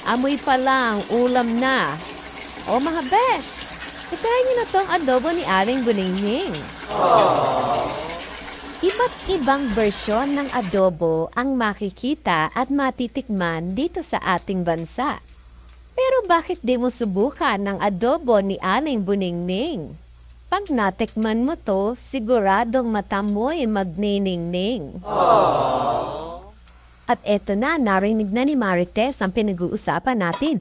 Amoy pa lang, ulam na. O mga besh, try niyo na tong adobo ni Aling Buningning. Iba't ibang bersyon ng adobo ang makikita at matitikman dito sa ating bansa. Pero bakit di mo subukan ng adobo ni Aling Buningning? Pag natikman mo to, siguradong mata mo'y magniningning. At eto na, narinig na ni Marites ang pinag-uusapan natin.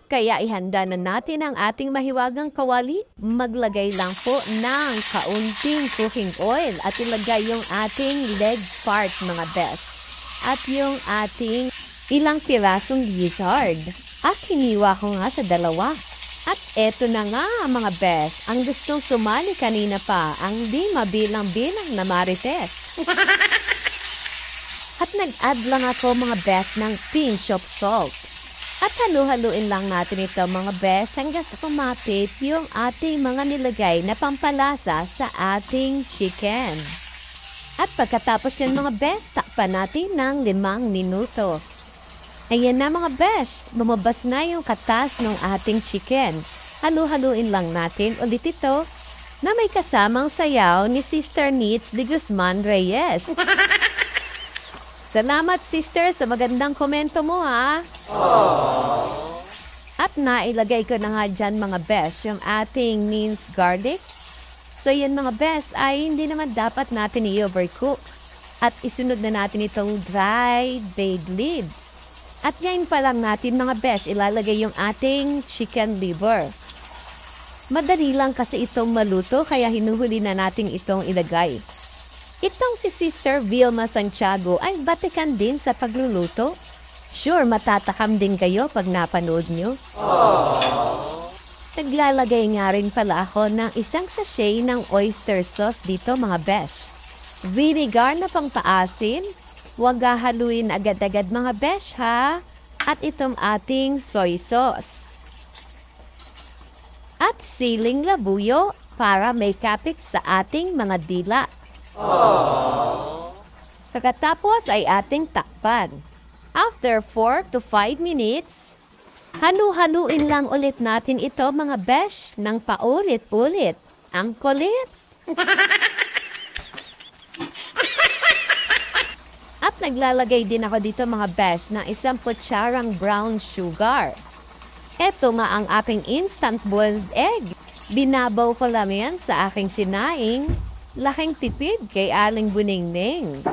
Kaya ihanda na natin ang ating mahiwagang kawali. Maglagay lang po ng kaunting cooking oil at ilagay yung ating leg part mga besh. At yung ating ilang pirasong gizzard. At hiniwa ko nga sa dalawa. At eto na nga mga besh, ang gustong sumali kanina pa, ang di mabilang-bilang na Marites. At nag-add lang ako mga besh ng pinch of salt. At halu-haluin lang natin ito mga besh hanggang sa kumapit yung ating mga nilagay na pampalasa sa ating chicken. At pagkatapos yan mga besh, takpan natin ng 5 minuto. Ayan na mga besh, lumabas na yung katas ng ating chicken. Halu-haluin lang natin ulit ito na may kasamang sayaw ni Sister Nits de Guzman Reyes. Salamat sister sa magandang komento mo ha. At nailagay ko na nga dyan mga besh yung ating minced garlic. So yan mga besh ay hindi naman dapat natin i-overcook. At isunod na natin itong dried bay leaves. At ngayon pa lang natin mga besh, ilalagay yung ating chicken liver. Madali lang kasi itong maluto kaya hinuhuli na natin itong ilagay. Itong si Sister Vilma Santiago ay batikan din sa pagluluto. Sure, matatakam din kayo pag napanood nyo. Naglalagay nga rin pala ako ng isang sachet ng oyster sauce dito mga besh. Vinegar na pang paasin. Huwag haluin agad-agad mga besh ha. At itong ating soy sauce. At siling labuyo para may kapit sa ating mga dila. Pagkatapos ay ating takpan. After 4 to 5 minutes, halu-haluin lang ulit natin ito mga besh ng paulit-ulit. Ang kulit! At naglalagay din ako dito mga besh ng 1 kutsarang brown sugar. Ito nga ang aking instant boiled egg. Binabaw ko lang yan sa aking sinaing. Laking tipid kay Aling Buningning.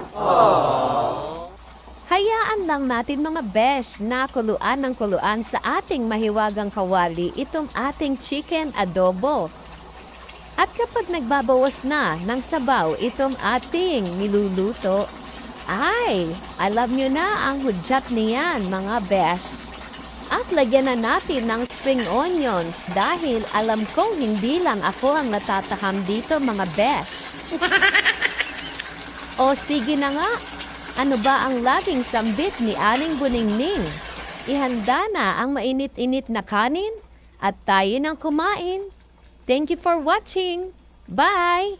Hayaan lang natin mga besh na kuluan ng kuluan sa ating mahiwagang kawali itong ating chicken adobo. At kapag nagbabawas na ng sabaw itong ating niluluto, ay, alam nyo na ang hudyat niyan mga besh. At lagyan na natin ng spring onions dahil alam kong hindi lang ako ang natatakam dito mga besh. O sige na nga, ano ba ang laging sambit ni Aling Buningning? Ihanda na ang mainit-init na kanin at tayo nang kumain. Thank you for watching. Bye!